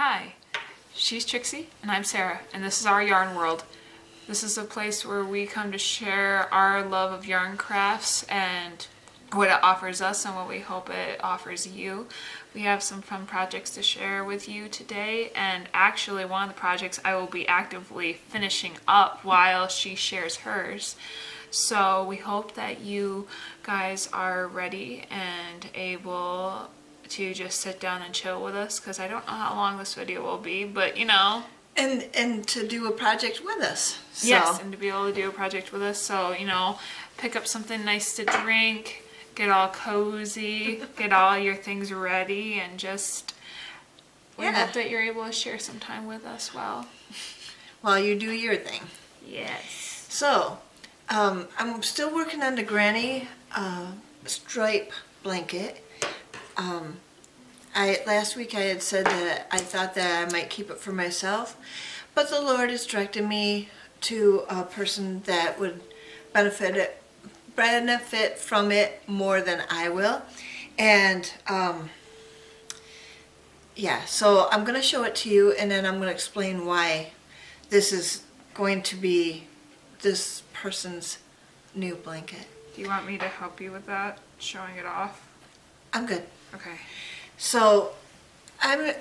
Hi, she's Trixie and I'm Sara, and this is our yarn world. This is a place where we come to share our love of yarn crafts and what it offers us and what we hope it offers you. We have some fun projects to share with you today, and actually one of the projects I will be actively finishing up while she shares hers. So we hope that you guys are ready and able to just sit down and chill with us, because I don't know how long this video will be, but you know. And to do a project with us. So. Yes, and to be able to do a project with us. So, you know, pick up something nice to drink, get all cozy, get all your things ready, and just we hope that you're able to share some time with us while you do your thing. Yes. So, I'm still working on the granny stripe blanket. Last week I had said that I thought that I might keep it for myself, but the Lord has directed me to a person that would benefit from it more than I will. And yeah, so I'm going to show it to you, and then I'm going to explain why this is going to be this person's new blanket. Do you want me to help you with that, showing it off? I'm good. Okay. So I'm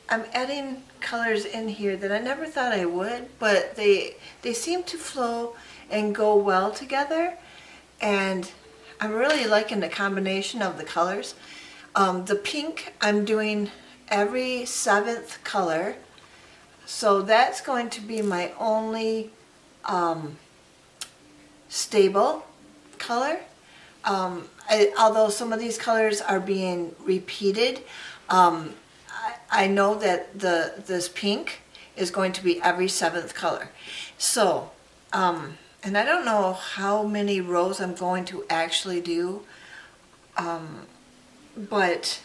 adding colors in here that I never thought I would, but they seem to flow and go well together, and I'm really liking the combination of the colors. The pink I'm doing every 7th color, so that's going to be my only stable color. Although some of these colors are being repeated, I know that this pink is going to be every 7th color. So, and I don't know how many rows I'm going to actually do, but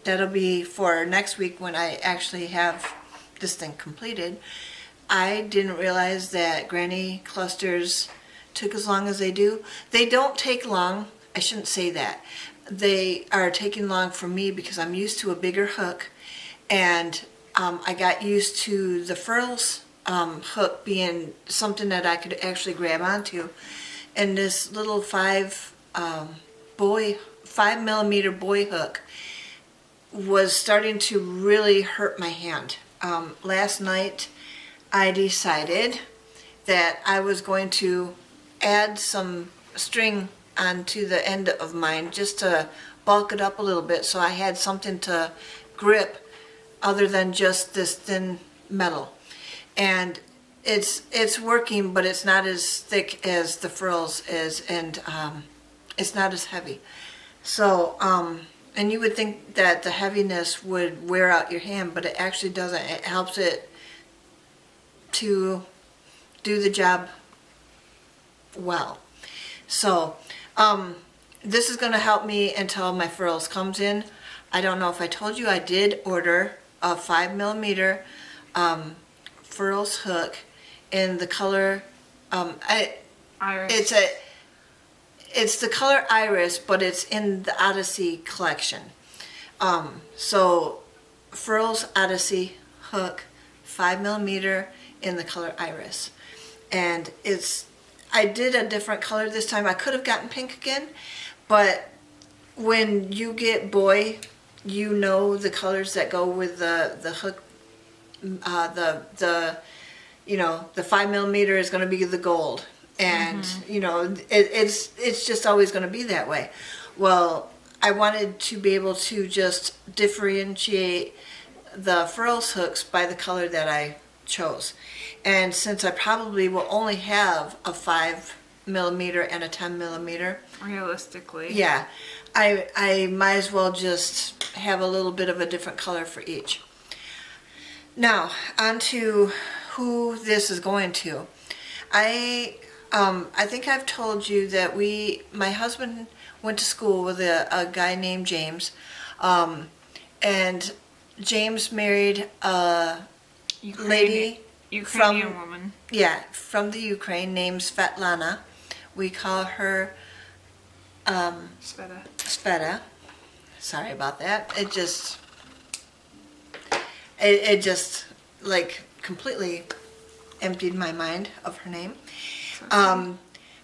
that'll be for next week when I actually have this thing completed. I didn't realize that granny clusters took as long as they do. They don't take long. I shouldn't say that. They are taking long for me because I'm used to a bigger hook, and I got used to the furls hook being something that I could actually grab onto, and this little 5mm boy hook was starting to really hurt my hand. Last night I decided that I was going to add some string onto the end of mine just to bulk it up a little bit, so I had something to grip other than just this thin metal. And it's working, but it's not as thick as the frills is, and it's not as heavy. So and you would think that the heaviness would wear out your hand, but it actually doesn't. It helps it to do the job well. So this is going to help me until my frills comes in. I don't know if I told you, I did order a 5mm frills hook in the color Iris. It's the color Iris, but it's in the Odyssey collection. So frills Odyssey hook, 5mm in the color Iris, and I did a different color this time. I could have gotten pink again, but when you get boy, you know the colors that go with the hook. The 5mm is going to be the gold, and you know it's just always going to be that way. Well, I wanted to be able to just differentiate the frills hooks by the color that I chose. And since I probably will only have a 5mm and a 10mm, realistically, yeah, I might as well just have a little bit of a different color for each. Now, on to who this is going to. I think I've told you that my husband went to school with a guy named James, and James married a lady. Ukrainian woman. Yeah, from the Ukraine, named Svetlana. We call her Sveta. Sveta. Sorry about that. It just like completely emptied my mind of her name.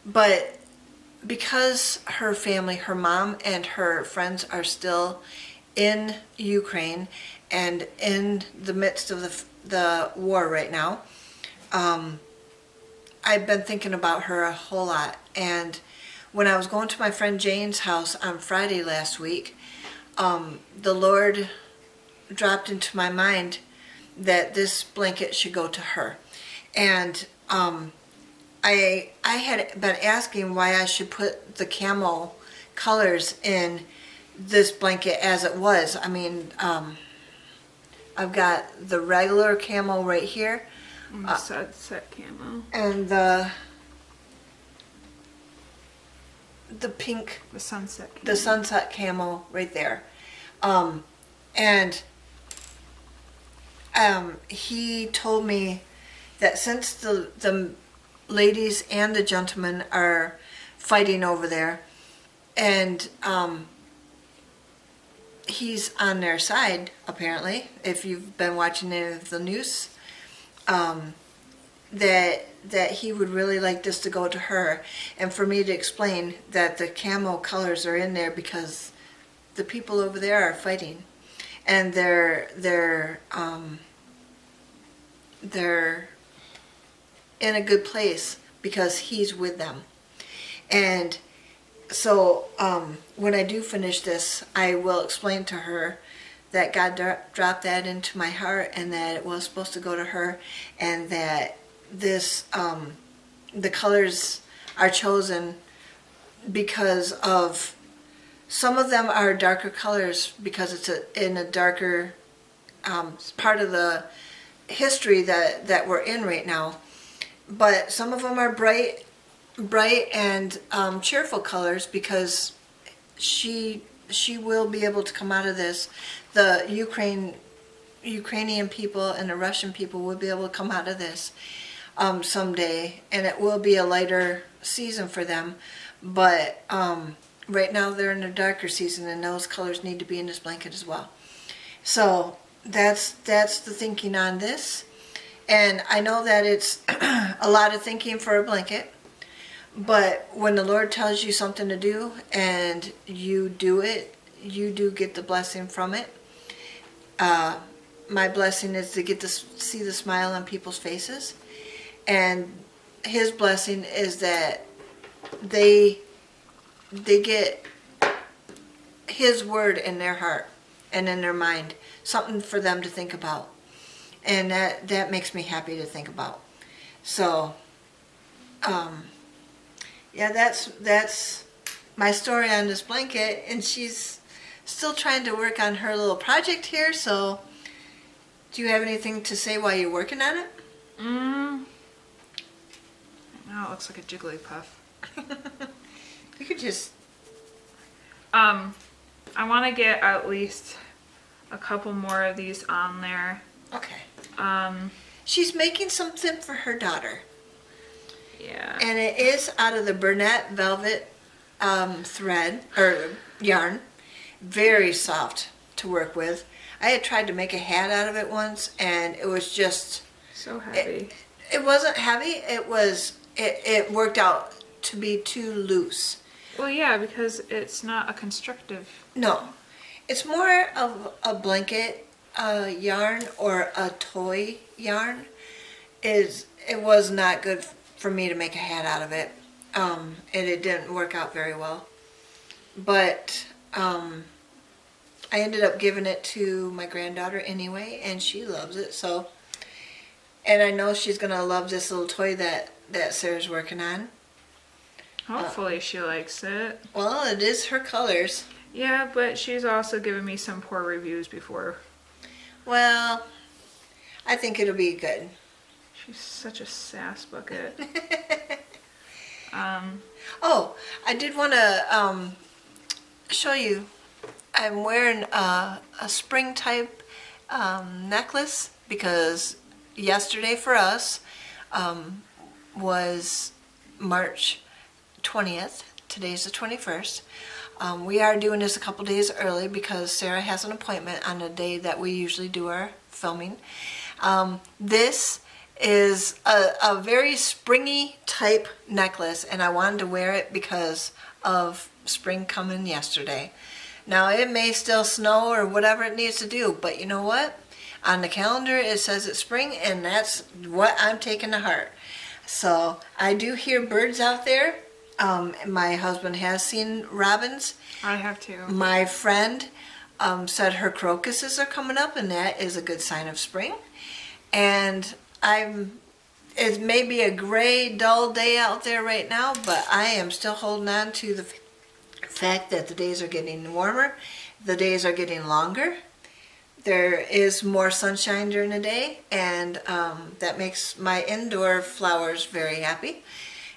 But because her family, her mom and her friends are still in Ukraine and in the midst of the war right now, I've been thinking about her a whole lot. And when I was going to my friend Jane's house on Friday last week, the Lord dropped into my mind that this blanket should go to her. And I had been asking why I should put the camel colors in this blanket as it was. I mean, I've got the regular camel right here. Sunset camo. And the pink, The sunset camo. the sunset camo right there. And he told me that since the ladies and the gentlemen are fighting over there, and he's on their side, apparently, if you've been watching any of the news, that he would really like this to go to her, and for me to explain that the camo colors are in there because the people over there are fighting, and they're in a good place because he's with them. And so when I do finish this, I will explain to her that God dropped that into my heart, and that it was supposed to go to her, and that this the colors are chosen because of some of them are darker colors because it's in a darker part of the history that we're in right now, but some of them are bright and cheerful colors because she will be able to come out of this. The Ukrainian people and the Russian people will be able to come out of this someday, and it will be a lighter season for them. But right now they're in a darker season, and those colors need to be in this blanket as well. So that's the thinking on this. And I know that it's a lot of thinking for a blanket, but when the Lord tells you something to do and you do it, you do get the blessing from it. My blessing is to get to see the smile on people's faces, and his blessing is that they get his word in their heart and in their mind, something for them to think about, and that makes me happy to think about. So yeah, that's my story on this blanket, and she's still trying to work on her little project here. So do you have anything to say while you're working on it? Now it looks like a Jigglypuff. You could just... I want to get at least a couple more of these on there. Okay. Um, She's making something for her daughter. yeah. And it is out of the Burnett Velvet thread, or yarn. Very soft to work with. I had tried to make a hat out of it once, and it was just... So heavy. It wasn't heavy. It worked out to be too loose. Well, yeah, because it's not a constructive. No. It's more of a blanket yarn or a toy yarn. It was not good for me to make a hat out of it. And it didn't work out very well. But I ended up giving it to my granddaughter anyway, and she loves it. So, and I know she's going to love this little toy that Sarah's working on. Hopefully she likes it. Well, it is her colors. Yeah, but she's also given me some poor reviews before. Well, I think it'll be good. She's such a sass bucket. Oh, I did want to show you. I'm wearing a spring type necklace because yesterday for us was March 20th. Today's the 21st. We are doing this a couple days early because Sarah has an appointment on the day that we usually do our filming. This is a very springy type necklace, and I wanted to wear it because of spring coming yesterday. Now it may still snow or whatever it needs to do, but you know what? On the calendar it says it's spring, and that's what I'm taking to heart. So I do hear birds out there. My husband has seen robins. I have too. My friend said her crocuses are coming up, and that is a good sign of spring. And it may be a gray, dull day out there right now, but I am still holding on to the fact that the days are getting warmer, the days are getting longer. There is more sunshine during the day, and that makes my indoor flowers very happy.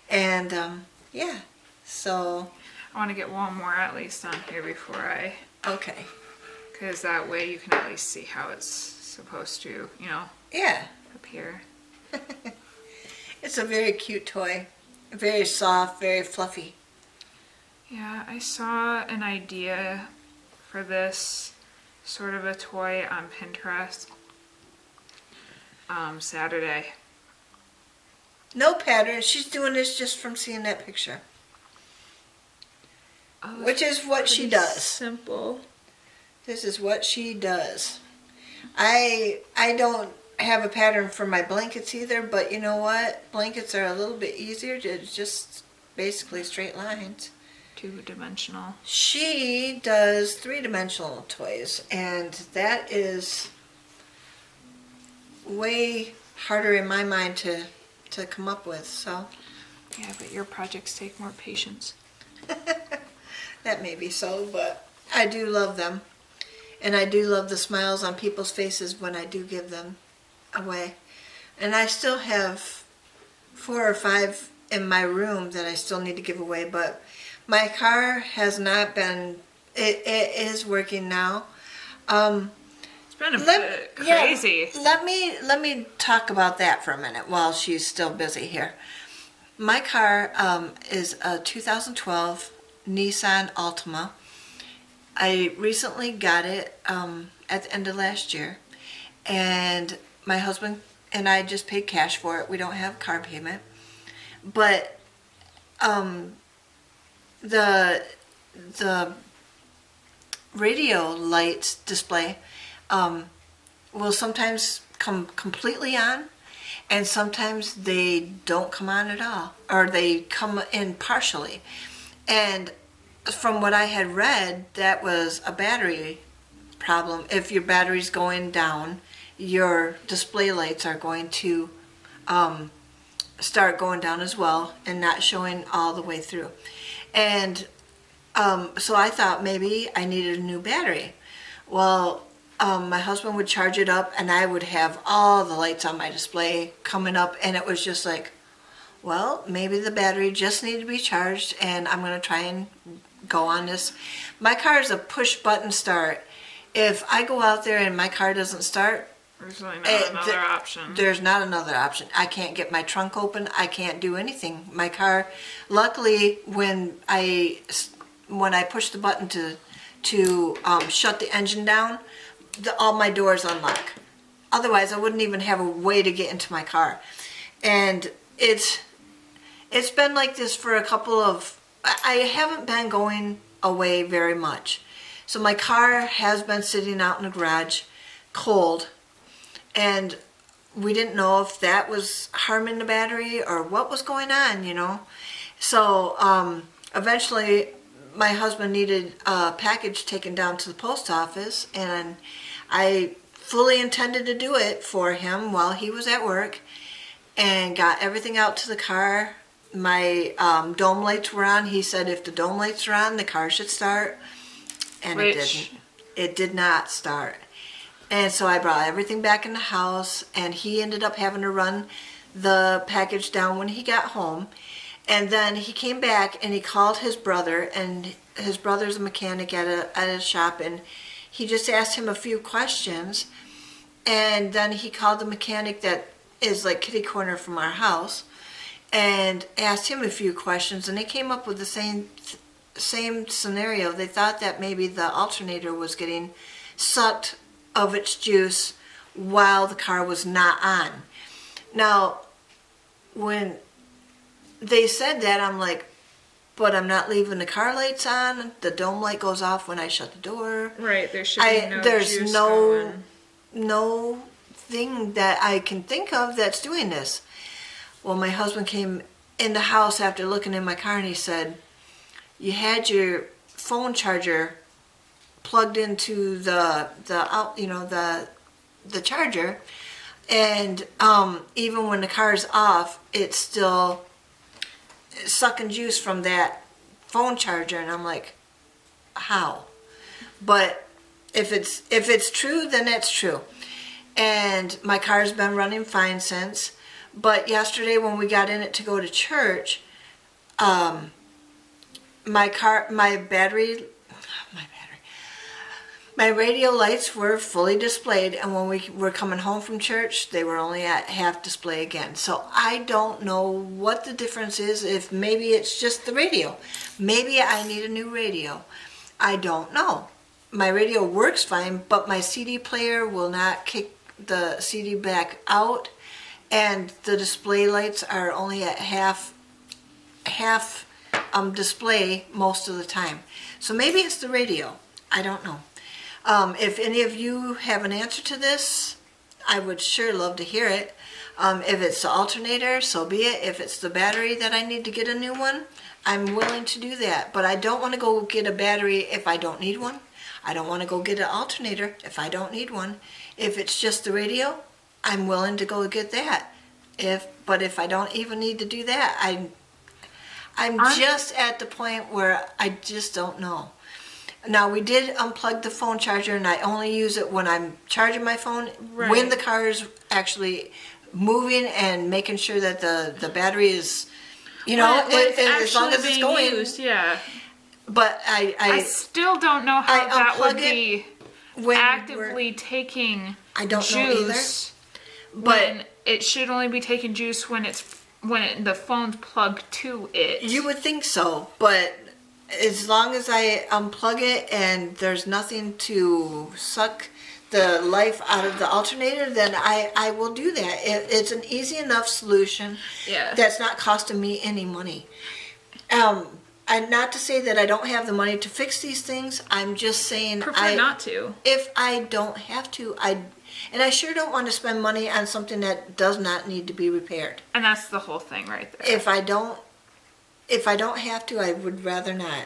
And yeah, so I want to get one more at least on here before I... Okay. Because that way you can at least see how it's supposed to, Yeah. appear. It's a very cute toy. Very soft, very fluffy. Yeah, I saw an idea for this sort of a toy on Pinterest Saturday. No pattern. She's doing this just from seeing that picture. Oh, Which is what she does. Simple. This is what she does. I don't have a pattern for my blankets either, but you know what? Blankets are a little bit easier to just basically straight lines. Two-dimensional. She does three-dimensional toys, and that is way harder in my mind to come up with, so. Yeah, but your projects take more patience. That may be so, but I do love them. And I do love the smiles on people's faces when I do give them away. And I still have 4 or 5 in my room that I still need to give away, but my car has not been, it is working now. It's been a bit crazy. Yeah, let me talk about that for a minute while she's still busy here. My car is a 2012 Nissan Altima. I recently got it at the end of last year, and my husband and I just paid cash for it. We don't have car payment, but the radio lights display will sometimes come completely on, and sometimes they don't come on at all, or they come in partially. And from what I had read, that was a battery problem. If your battery's going down, your display lights are going to start going down as well and not showing all the way through. And so I thought maybe I needed a new battery. Well, my husband would charge it up, and I would have all the lights on my display coming up, and it was just like, well, maybe the battery just needed to be charged, and I'm going to try and go on this. My car is a push button start. If I go out there and my car doesn't start, there's really not another option. There's not another option. I can't get my trunk open. I can't do anything. My car, luckily, when I push the button to shut the engine down, all my doors unlock. Otherwise, I wouldn't even have a way to get into my car. And it's been like this for a couple of, I haven't been going away very much. So my car has been sitting out in the garage, cold, and we didn't know if that was harming the battery or what was going on, So eventually my husband needed a package taken down to the post office, and I fully intended to do it for him while he was at work, and got everything out to the car. My dome lights were on. He said if the dome lights are on, the car should start, and it didn't. It did not start. And so I brought everything back in the house, and he ended up having to run the package down when he got home. And then he came back and he called his brother, and his brother's a mechanic at a shop, and he just asked him a few questions. And then he called the mechanic that is like kitty corner from our house, and asked him a few questions, and they came up with the same scenario. They thought that maybe the alternator was getting sucked of its juice while the car was not on. Now, when they said that, I'm like, but I'm not leaving the car lights on. The dome light goes off when I shut the door. Right, there should be no there's juice no thing that I can think of that's doing this. Well, my husband came in the house after looking in my car, and he said, you had your phone charger plugged into the charger, and even when the car's off, it's still sucking juice from that phone charger. And I'm like, how? But if it's true, then that's true. And my car's been running fine since. But yesterday when we got in it to go to church, my radio lights were fully displayed, and when we were coming home from church, they were only at half display again. So I don't know what the difference is. If maybe it's just the radio. Maybe I need a new radio. I don't know. My radio works fine, but my CD player will not kick the CD back out, and the display lights are only at half display most of the time. So maybe it's the radio. I don't know. If any of you have an answer to this, I would sure love to hear it. If it's the alternator, so be it. If it's the battery that I need to get a new one, I'm willing to do that. But I don't want to go get a battery if I don't need one. I don't want to go get an alternator if I don't need one. If it's just the radio, I'm willing to go get that. But if I don't even need to do that, I'm just at the point where I just don't know. Now, we did unplug the phone charger, and I only use it when I'm charging my phone, right, when the car is actually moving and making sure that the battery is, as long as it's going. Used, yeah. But I still don't know how that would be actively taking I don't juice. know either. But it should only be taking juice when the phone's plugged to it. You would think so, but as long as I unplug it and there's nothing to suck the life out of the alternator, then I will do that. It's an easy enough solution. Yeah. That's not costing me any money. And not to say that I don't have the money to fix these things. I'm just saying prefer not to. If I don't have to, and I sure don't want to spend money on something that does not need to be repaired. And that's the whole thing right there. If I don't have to, I would rather not.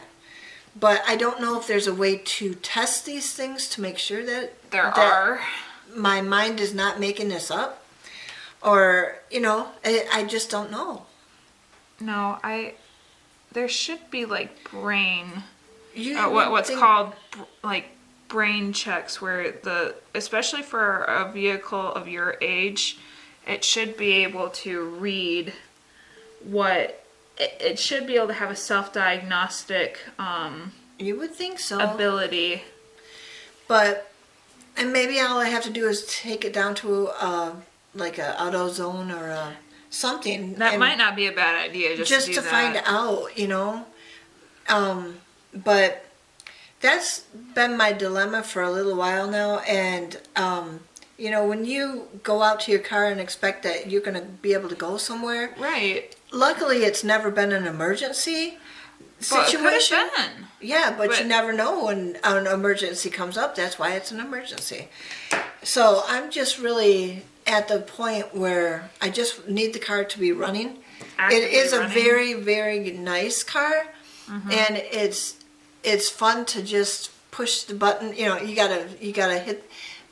But I don't know if there's a way to test these things to make sure that my mind is not making this up. Or, I just don't know. No, there should be like brain, what's called like brain checks where especially for a vehicle of your age, it should be able to read it should be able to have a self-diagnostic you would think so ability. And maybe all I have to do is take it down to like a AutoZone or something. That might not be a bad idea just to find out, but that's been my dilemma for a little while now. And when you go out to your car and expect that you're going to be able to go somewhere, right? Luckily, it's never been an emergency situation. But it could have been. Yeah, but you never know when an emergency comes up. That's why it's an emergency. So I'm just really at the point where I just need the car to be running. Actively it is running. A very, very nice car, and it's fun to just push the button. You gotta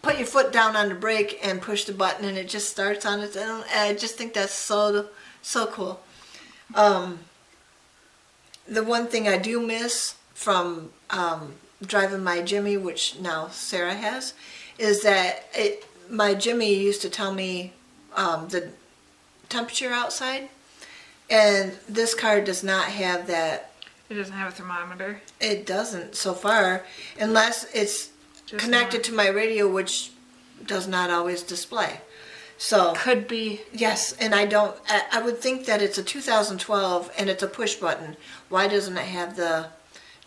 put your foot down on the brake and push the button, and it just starts on its own. And I just think that's so cool. The one thing I do miss from driving my Jimmy, which now Sara has, is that my Jimmy used to tell me the temperature outside, and this car does not have that. It doesn't have a thermometer? It doesn't so far, unless it's connected to my radio, which does not always display. So Could be. yes, and I would think that it's a 2012 and it's a push button. Why doesn't it have the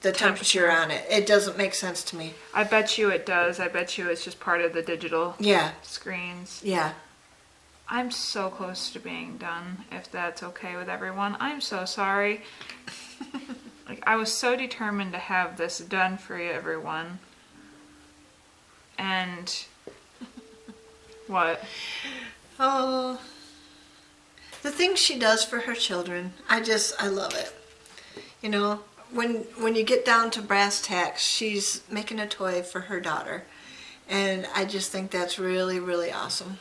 temperature on it? It doesn't make sense to me. I bet you it does. I bet you it's just part of the digital screens. Yeah. I'm so close to being done, if that's okay with everyone. I'm so sorry. Like, I was so determined to have this done for you, everyone. And what? Oh, the things she does for her children, I love it. You know, when you get down to brass tacks, she's making a toy for her daughter. And I just think that's really, really awesome.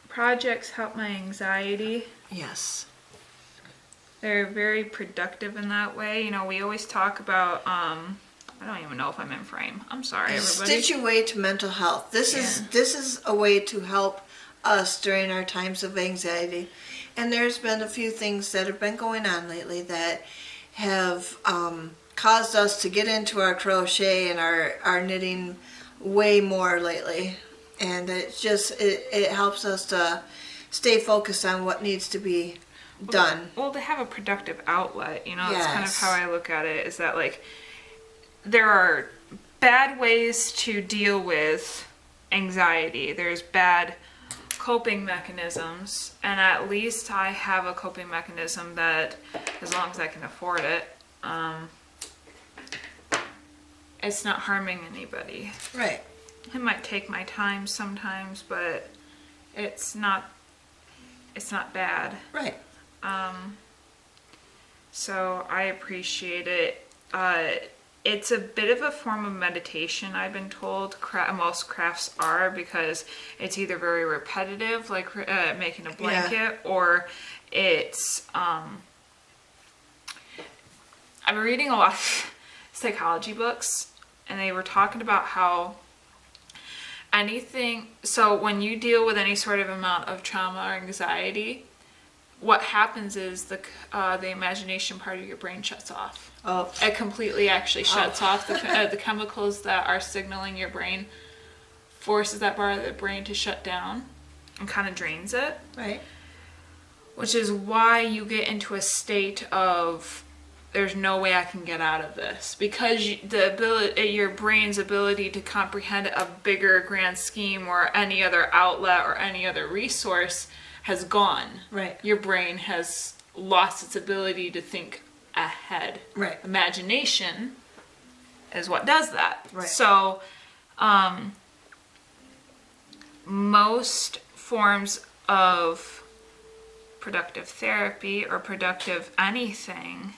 Projects help my anxiety. Yes. They're very productive in that way. You know, we always talk about, I don't even know if I'm in frame. I'm sorry, everybody. Stitch your way to mental health. This is a way to help us during our times of anxiety. And there's been a few things that have been going on lately that have caused us to get into our crochet and our knitting way more lately. And it helps us to stay focused on what needs to be done. Well, to have a productive outlet, you know, that's kind of Yes. how I look at it, is that, like, there are bad ways to deal with anxiety. There's bad coping mechanisms, and at least I have a coping mechanism that, as long as I can afford it, it's not harming anybody. Right. It might take my time sometimes, but it's not bad. Right. So I appreciate it. It's a bit of a form of meditation, I've been told. Most crafts are, because it's either very repetitive, like making a blanket, or it's... I've been reading a lot of psychology books, and they were talking about how so when you deal with any sort of amount of trauma or anxiety, what happens is the imagination part of your brain shuts off. Oh. It completely actually shuts off the chemicals that are signaling your brain, forces that part of the brain to shut down and kind of drains it. Right. Which is why you get into a state of, there's no way I can get out of this, because your brain's ability to comprehend a bigger grand scheme or any other outlet or any other resource has gone. Right. Your brain has lost its ability to think ahead. Right. Imagination is what does that. Right. So, most forms of productive therapy or productive anything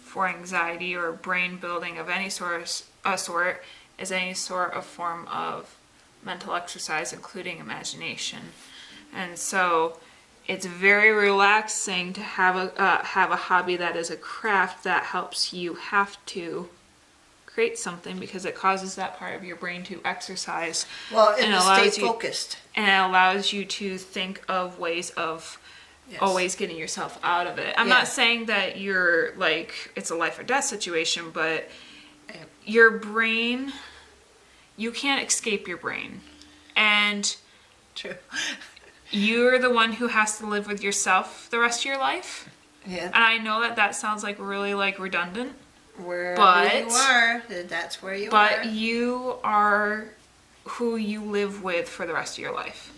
for anxiety or brain building of any sort is any sort of form of mental exercise, including imagination. And so it's very relaxing to have a hobby that is a craft that helps you have to create something, because it causes that part of your brain to exercise. Well, and to allows stay you, focused. And it allows you to think of ways of always getting yourself out of it. I'm not saying that you're like, it's a life or death situation, but your brain, you can't escape your brain. And True. You're the one who has to live with yourself the rest of your life. Yeah. And I know that sounds like really like redundant. Wherever you are, that's where you are. But you are who you live with for the rest of your life.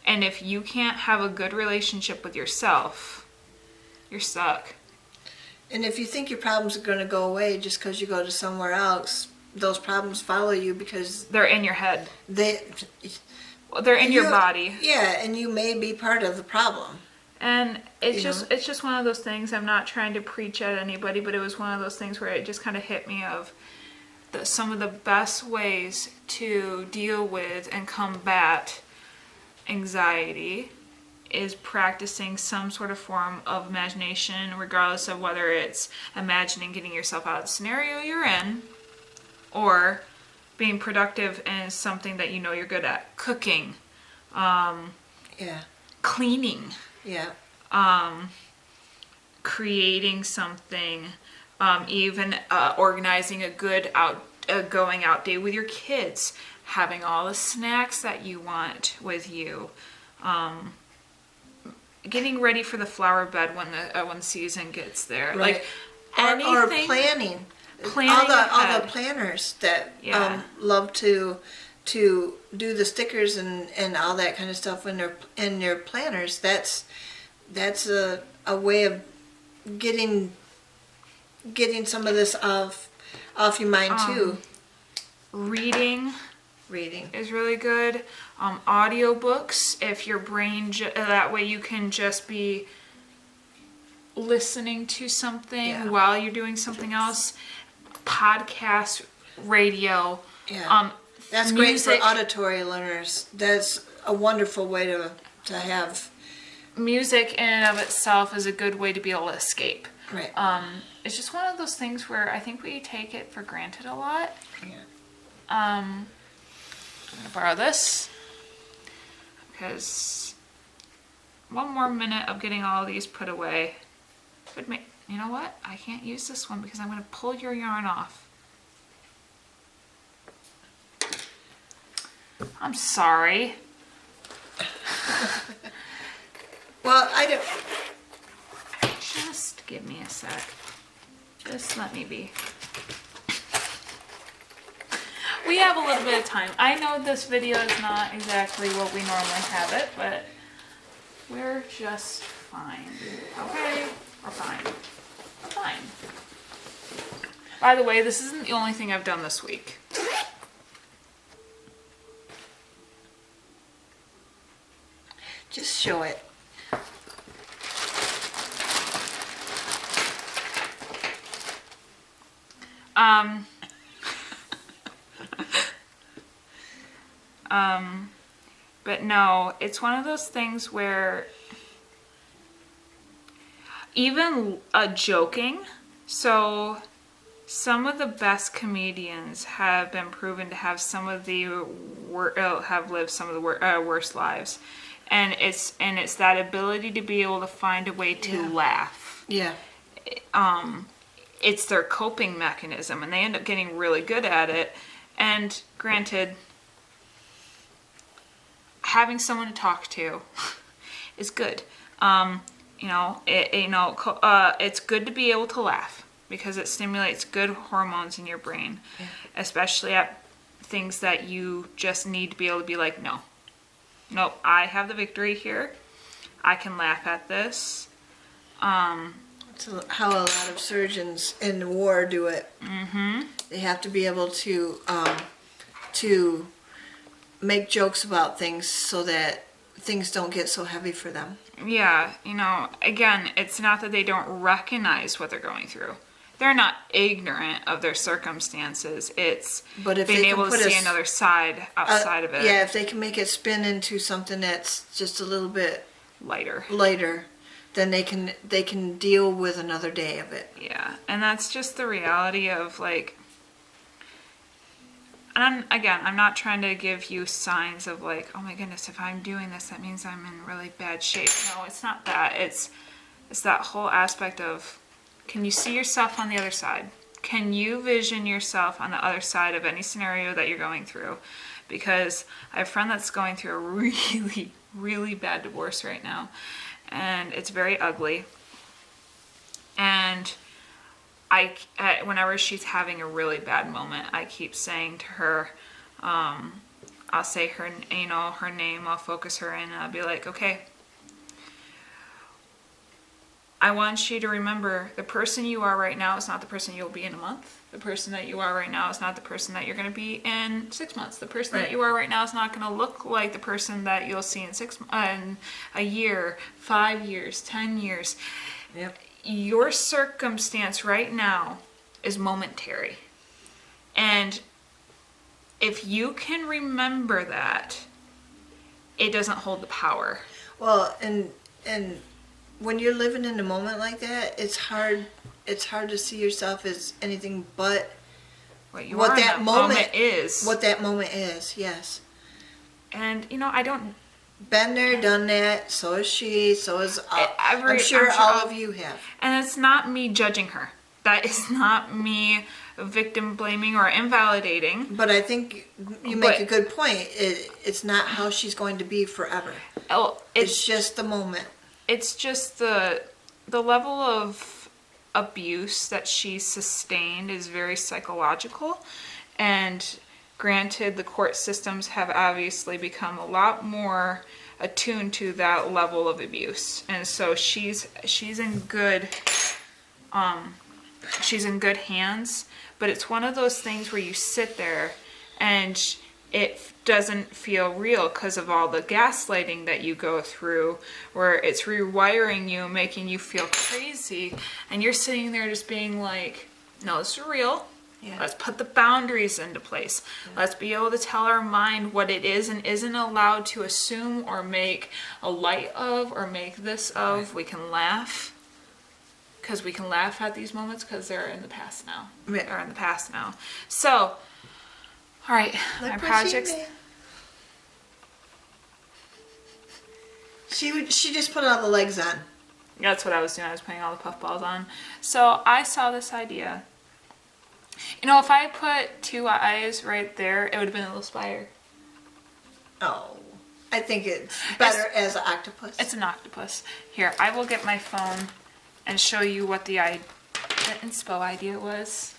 And if you can't have a good relationship with yourself, you're stuck. And if you think your problems are going to go away just because you go to somewhere else, those problems follow you because they're in your head. They're in your body. Yeah, and you may be part of the problem. And it's just one of those things. I'm not trying to preach at anybody, but it was one of those things where it just kind of hit me of some of the best ways to deal with and combat anxiety is practicing some sort of form of imagination, regardless of whether it's imagining getting yourself out of the scenario you're in, or being productive in something that you know you're good at. Cooking, creating something, even organizing a good going out day with your kids, having all the snacks that you want with you, getting ready for the flower bed when the season gets there, Right. like or anything. planning. Planning all ahead. the planners that Yeah. love to do the stickers and all that kind of stuff when they're in their planners. That's a way of getting some of this off your mind too. Reading Reading. is really good. Audiobooks, if your brain that way you can just be listening to something while you're doing something else. Podcast, radio. Yeah. That's music. great for auditory learners. That's a wonderful way to have. Music in and of itself is a good way to be able to escape. Right. It's just one of those things where I think we take it for granted a lot. Yeah. I'm gonna borrow this because one more minute of getting all of these put away would make. You know what? I can't use this one because I'm gonna pull your yarn off. I'm sorry. Well, I don't. Just give me a sec. Just let me be. We have a little bit of time. I know this video is not exactly what we normally have it, but we're just fine. Okay? We're fine. We're fine. By the way, this isn't the only thing I've done this week. Just show it. But no, it's one of those things where even joking, so some of the best comedians have been proven to have some of the have lived some of the worst lives, and it's that ability to be able to find a way to laugh. Yeah. It's their coping mechanism, and they end up getting really good at it. And granted, having someone to talk to is good. It's good to be able to laugh because it stimulates good hormones in your brain, especially at things that you just need to be able to be like, nope, I have the victory here. I can laugh at this. That's how a lot of surgeons in war do it. Mm-hmm. They have to be able to make jokes about things so that things don't get so heavy for them. Yeah, again, it's not that they don't recognize what they're going through. They're not ignorant of their circumstances. It's being able to see another side outside of it. Yeah, if they can make it spin into something that's just a little bit lighter, then they can deal with another day of it. Yeah, and that's just the reality of like. And again, I'm not trying to give you signs of like, oh my goodness, if I'm doing this, that means I'm in really bad shape. No, it's not that. It's that whole aspect of, can you see yourself on the other side? Can you vision yourself on the other side of any scenario that you're going through? Because I have a friend that's going through a really, really bad divorce right now. And it's very ugly. And whenever she's having a really bad moment, I keep saying to her, I'll say her name, I'll focus her in, and I'll be like, okay, I want you to remember the person you are right now is not the person you'll be in a month. The person that you are right now is not the person that you're going to be in 6 months. The person that you are right now is not going to look like the person that you'll see in a year, 5 years, 10 years. Yep. Your circumstance right now is momentary. And if you can remember that, it doesn't hold the power. Well, and when you're living in a moment like that, it's hard to see yourself as anything but what that moment is. What that moment is, yes. And I don't. Been there, done that. So is she. So is I'm sure all of you have. And it's not me judging her. That is not me victim blaming or invalidating. But I think you make a good point. It's not how she's going to be forever. Oh, It's just the moment. It's just the level of abuse that she sustained is very psychological, and granted, the court systems have obviously become a lot more attuned to that level of abuse, and so she's in good hands. But it's one of those things where you sit there and it doesn't feel real because of all the gaslighting that you go through, where it's rewiring you, making you feel crazy, and you're sitting there just being like, no, this is real. Yeah. Let's put the boundaries into place. Yeah. Let's be able to tell our mind what it is and isn't allowed to assume or make a light of or make this of. Right. We can laugh, because we can laugh at these moments because they're in the past now. Right. They're in the past now. So, all right, my projects. She just put all the legs on. That's what I was doing. I was putting all the puffballs on. So I saw this idea. You know, if I put two eyes right there, it would have been a little spider. Oh, I think it's better as an octopus. It's an octopus. Here, I will get my phone and show you what the inspo idea was.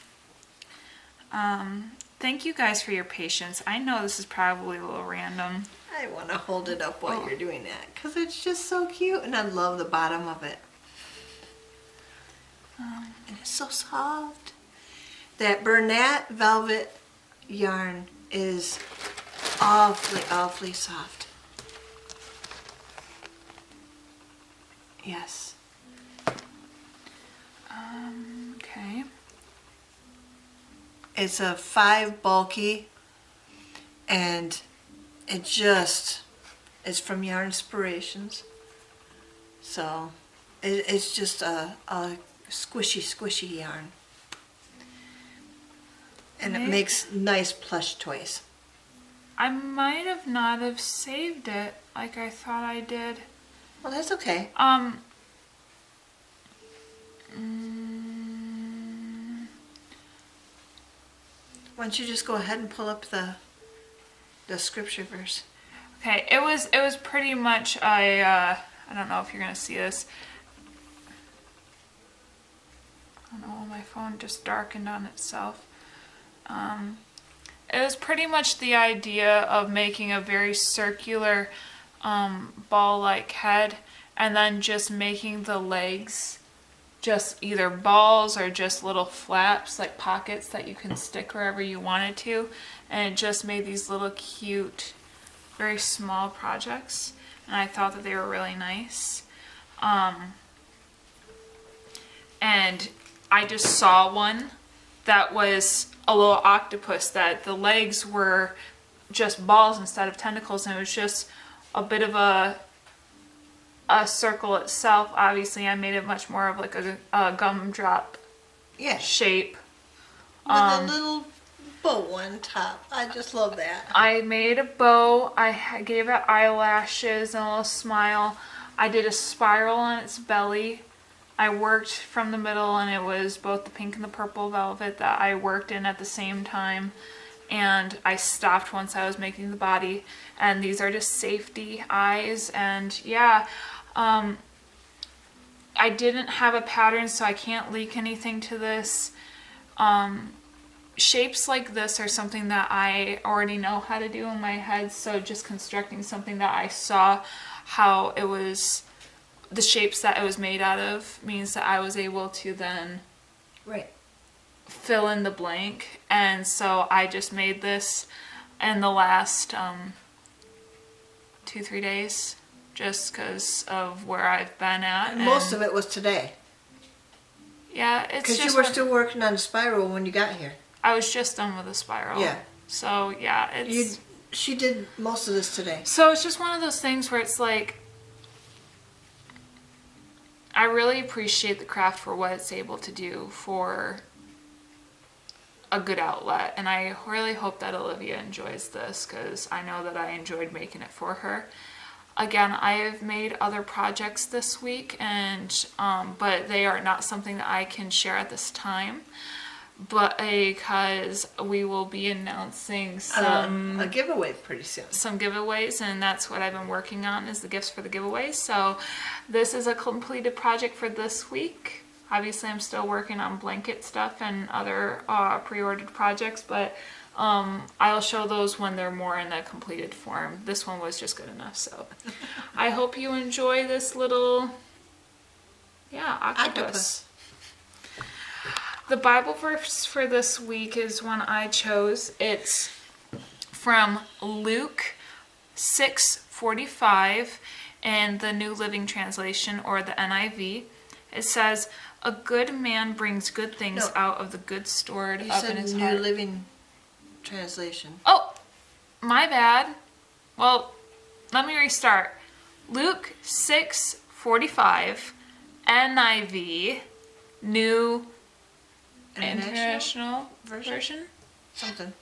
Thank you guys for your patience. I know this is probably a little random. I want to hold it up while you're doing that because it's just so cute, and I love the bottom of it. And it's so soft. That Bernat velvet yarn is awfully soft. Yes. Okay. It's a 5 bulky, and it's from Yarn Inspirations. So it's just a squishy yarn. And it makes nice plush toys. I might have not have saved it like I thought I did. Well, that's okay. Why don't you just go ahead and pull up the scripture verse? Okay, it was pretty much I don't know if you're gonna see this. I don't know, my phone just darkened on itself. It was pretty much the idea of making a very circular ball-like head, and then just making the legs just either balls or just little flaps, like pockets that you can stick wherever you wanted to, and it just made these little cute, very small projects, and I thought that they were really nice. And I just saw one that was a little octopus, that the legs were just balls instead of tentacles, and it was just a bit of a circle itself. Obviously, I made it much more of like a gumdrop shape. With a little bow on top. I just love that. I made a bow. I gave it eyelashes and a little smile. I did a spiral on its belly. I worked from the middle, and it was both the pink and the purple velvet that I worked in at the same time. And I stopped once I was making the body. And these are just safety eyes. And yeah, I didn't have a pattern, so I can't leak anything to this. Shapes like this are something that I already know how to do in my head, so just constructing something that I saw how it was, the shapes that it was made out of, means that I was able to then fill in the blank. And so I just made this in the last 2-3 days, just because of where I've been at. And most of it was today. Yeah, it's just... Because you were still working on the spiral when you got here. I was just done with the spiral. Yeah. So, yeah, it's... She did most of this today. So it's just one of those things where it's like, I really appreciate the craft for what it's able to do for a good outlet. And I really hope that Olivia enjoys this, because I know that I enjoyed making it for her. Again, I have made other projects this week, and but they are not something that I can share at this time. But because we will be announcing a giveaway pretty soon. Some giveaways, and that's what I've been working on, is the gifts for the giveaways. So this is a completed project for this week. Obviously, I'm still working on blanket stuff and other pre-ordered projects, but I'll show those when they're more in a completed form. This one was just good enough, so I hope you enjoy this little, octopus. The Bible verse for this week is one I chose. It's from Luke 6:45 in the New Living Translation, or the NIV. It says, "A good man brings good things out of the good stored up in his heart." New Living Translation. Oh, my bad. Well, let me restart. Luke 6:45, NIV, New International Version? Something.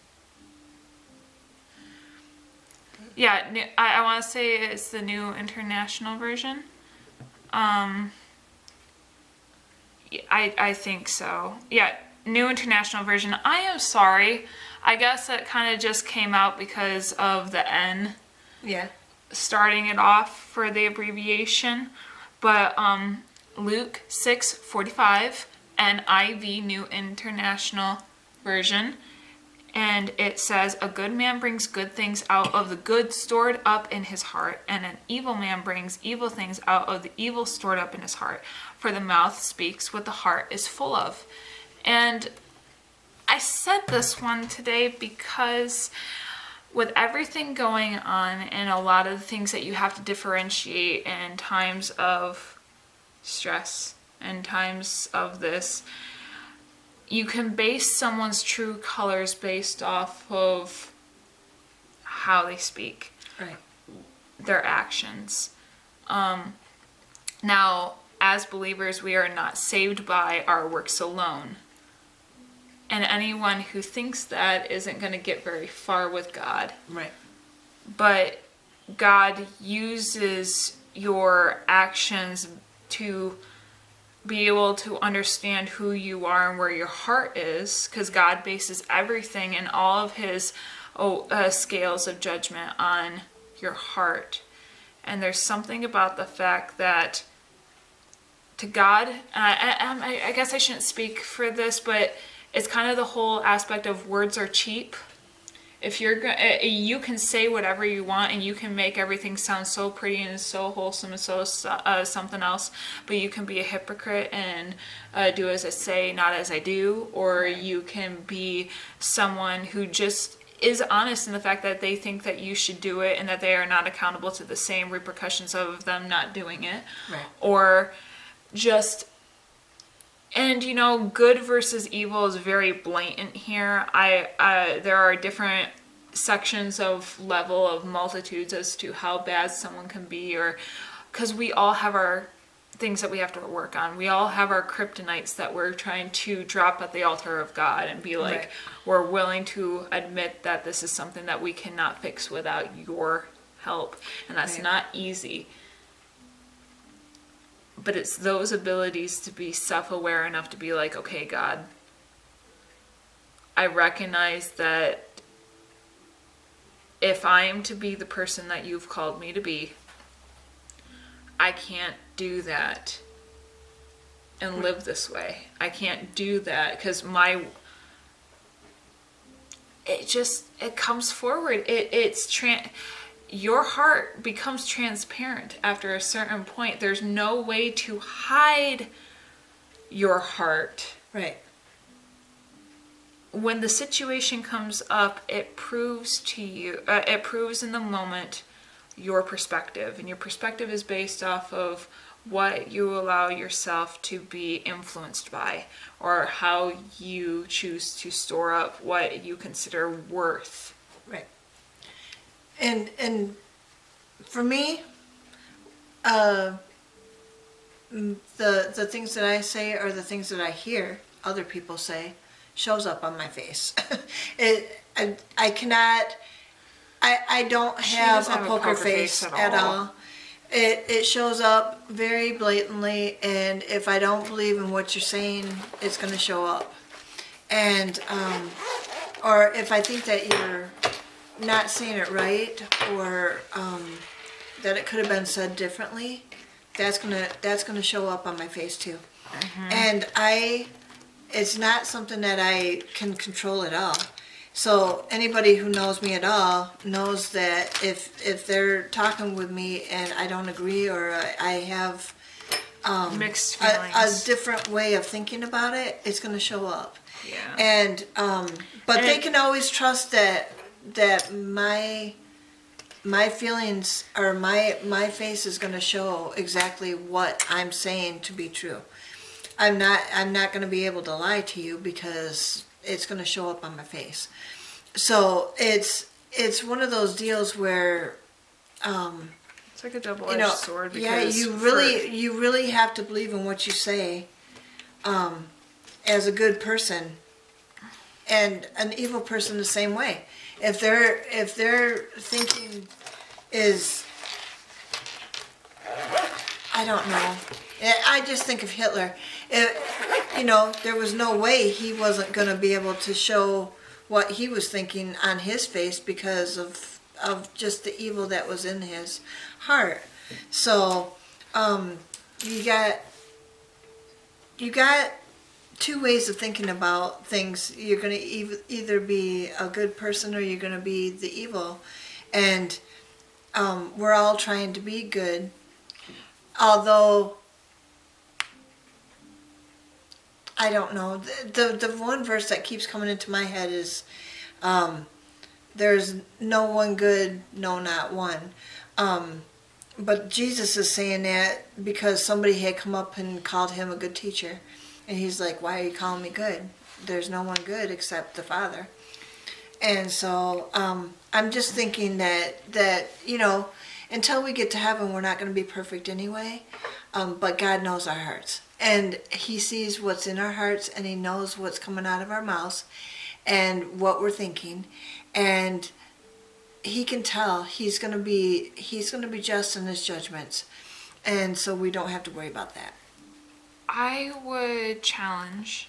Yeah, I want to say it's the New International Version. I think so. Yeah, New International Version. I am sorry. I guess that kind of just came out because of the N. Yeah. Starting it off for the abbreviation. But Luke 6:45, NIV, New International Version. And it says, "A good man brings good things out of the good stored up in his heart, and an evil man brings evil things out of the evil stored up in his heart. For the mouth speaks what the heart is full of." And I said this one today because with everything going on and a lot of the things that you have to differentiate in times of stress and times of this, you can base someone's true colors based off of how they speak, right? Their actions. Now, as believers, we are not saved by our works alone. And anyone who thinks that isn't going to get very far with God. Right. But God uses your actions to be able to understand who you are and where your heart is, because God bases everything and all of his scales of judgment on your heart. And there's something about the fact that to God, I guess I shouldn't speak for this, but it's kind of the whole aspect of words are cheap. If you can say whatever you want and you can make everything sound so pretty and so wholesome and so something else, but you can be a hypocrite and do as I say, not as I do, or you can be someone who just is honest in the fact that they think that you should do it and that they are not accountable to the same repercussions of them not doing it. Right. Or just... And good versus evil is very blatant here. There are different sections of level of multitudes as to how bad someone can be, or because we all have our things that we have to work on. We all have our kryptonites that we're trying to drop at the altar of God and be like, right. We're willing to admit that this is something that we cannot fix without your help, and that's right. Not easy. But it's those abilities to be self-aware enough to be like, okay, God, I recognize that if I am to be the person that you've called me to be, I can't do that and live this way. I can't do that because it comes forward. Your heart becomes transparent after a certain point. There's no way to hide your heart. Right. When the situation comes up, it proves to you, it proves in the moment your perspective. And your perspective is based off of what you allow yourself to be influenced by, or how you choose to store up what you consider worth. Right. And for me, the things that I say or the things that I hear other people say shows up on my face. I cannot I don't have a poker face at all. It shows up very blatantly, and if I don't believe in what you're saying, it's going to show up. And or if I think that you're not saying it right, or that it could have been said differently, that's gonna show up on my face too. And it's not something that I can control at all. So anybody who knows me at all knows that if they're talking with me and I don't agree, or I have mixed a feelings, different way of thinking about it, it's going to show up. Yeah. And but they can always trust that my feelings, or my face is going to show exactly what I'm saying to be true. I'm not going to be able to lie to you, because it's going to show up on my face. So it's one of those deals where it's like a double-edged sword. Because you really have to believe in what you say, as a good person, and an evil person the same way. If their thinking is, I don't know. I just think of Hitler. There was no way he wasn't going to be able to show what he was thinking on his face, because of just the evil that was in his heart. So you got two ways of thinking about things. You're going to either be a good person, or you're going to be the evil. And we're all trying to be good. Although, I don't know. The one verse that keeps coming into my head is, there's no one good, no, not one. But Jesus is saying that because somebody had come up and called him a good teacher. And he's like, why are you calling me good? There's no one good except the Father. And so I'm just thinking that until we get to heaven, we're not going to be perfect anyway. But God knows our hearts. And he sees what's in our hearts, and he knows what's coming out of our mouths and what we're thinking. And he can tell he's going to be just in his judgments. And so we don't have to worry about that. I would challenge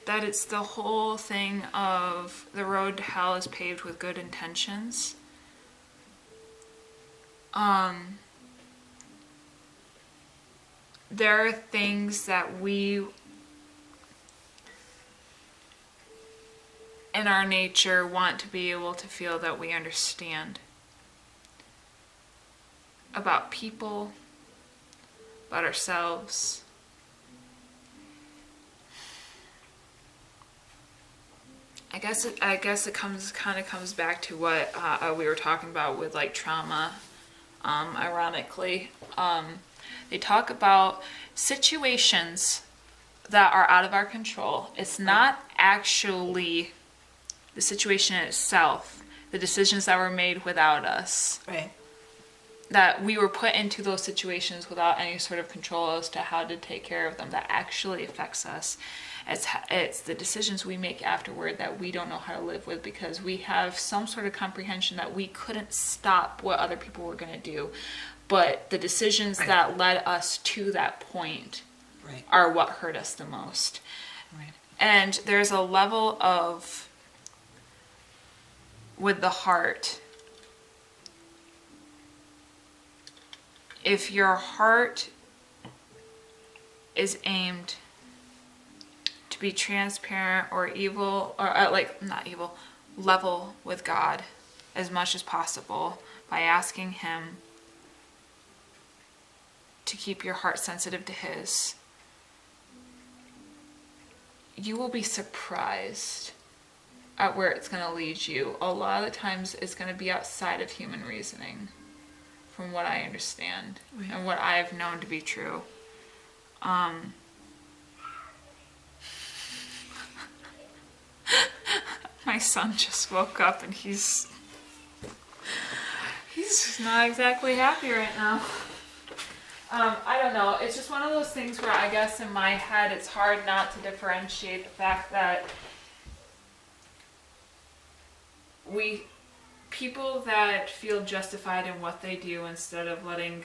that it's the whole thing of the road to hell is paved with good intentions. There are things that we, in our nature, want to be able to feel that we understand about people, about ourselves. I guess it comes back to what we were talking about with like trauma. Ironically, they talk about situations that are out of our control. It's not actually the situation itself, the decisions that were made without us. Right. That we were put into those situations without any sort of control as to how to take care of them, that actually affects us. It's the decisions we make afterward that we don't know how to live with, because we have some sort of comprehension that we couldn't stop what other people were going to do. But the decisions that led us to that point are what hurt us the most. Right. And there's a level of, with the heart, if your heart is aimed to be transparent or evil, or not evil, level with God as much as possible by asking him to keep your heart sensitive to his, you will be surprised at where it's going to lead you. A lot of the times it's going to be outside of human reasoning, from what I understand and what I've known to be true. My son just woke up and he's not exactly happy right now. I don't know. It's just one of those things where I guess in my head it's hard not to differentiate the fact that we people that feel justified in what they do instead of letting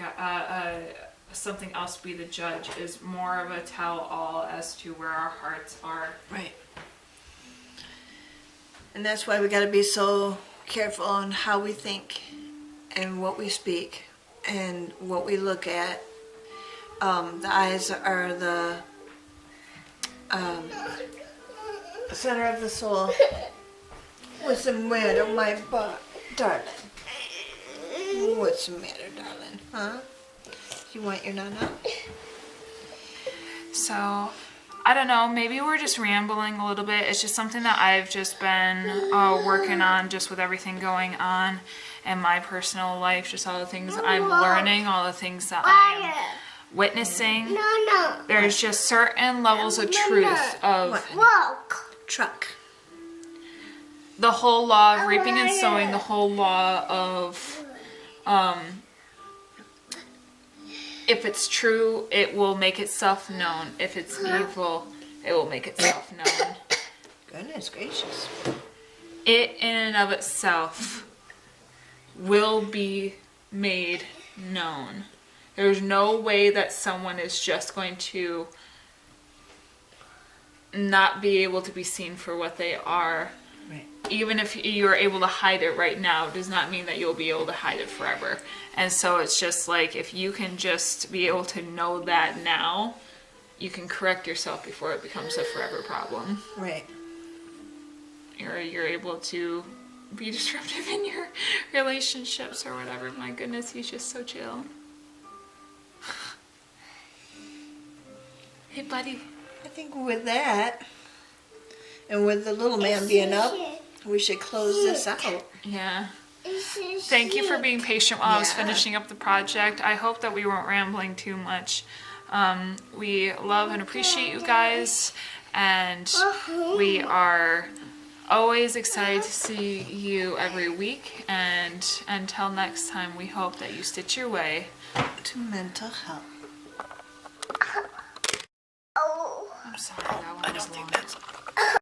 something else be the judge is more of a tell-all as to where our hearts are. Right. And that's why we got to be so careful on how we think and what we speak and what we look at. The eyes are the center of the soul. What's the matter, my darling? What's the matter, darling? Huh? You want your nana? So, I don't know, maybe we're just rambling a little bit. It's just something that I've just been working on just with everything going on in my personal life, just all the things I'm learning, all the things that I am witnessing. There's just certain levels of truth of Truck. the whole law of reaping and sowing, the whole law of if it's true, it will make itself known. If it's evil, it will make itself known. Goodness gracious. It in and of itself will be made known. There's no way that someone is just going to not be able to be seen for what they are. Right. Even if you're able to hide it right now, does not mean that you'll be able to hide it forever. And so it's just like, if you can just be able to know that now, you can correct yourself before it becomes a forever problem. Right. You're able to be disruptive in your relationships or whatever. My goodness, he's just so chill. Hey, buddy. I think with that, and with the little man being up, we should close this out. Yeah. Thank you for being patient while I was Yeah. finishing up the project. I hope that we weren't rambling too much. We love and appreciate you guys, and we are always excited to see you every week. And until next time, we hope that you stitch your way To mental health. I'm sorry, that one was long.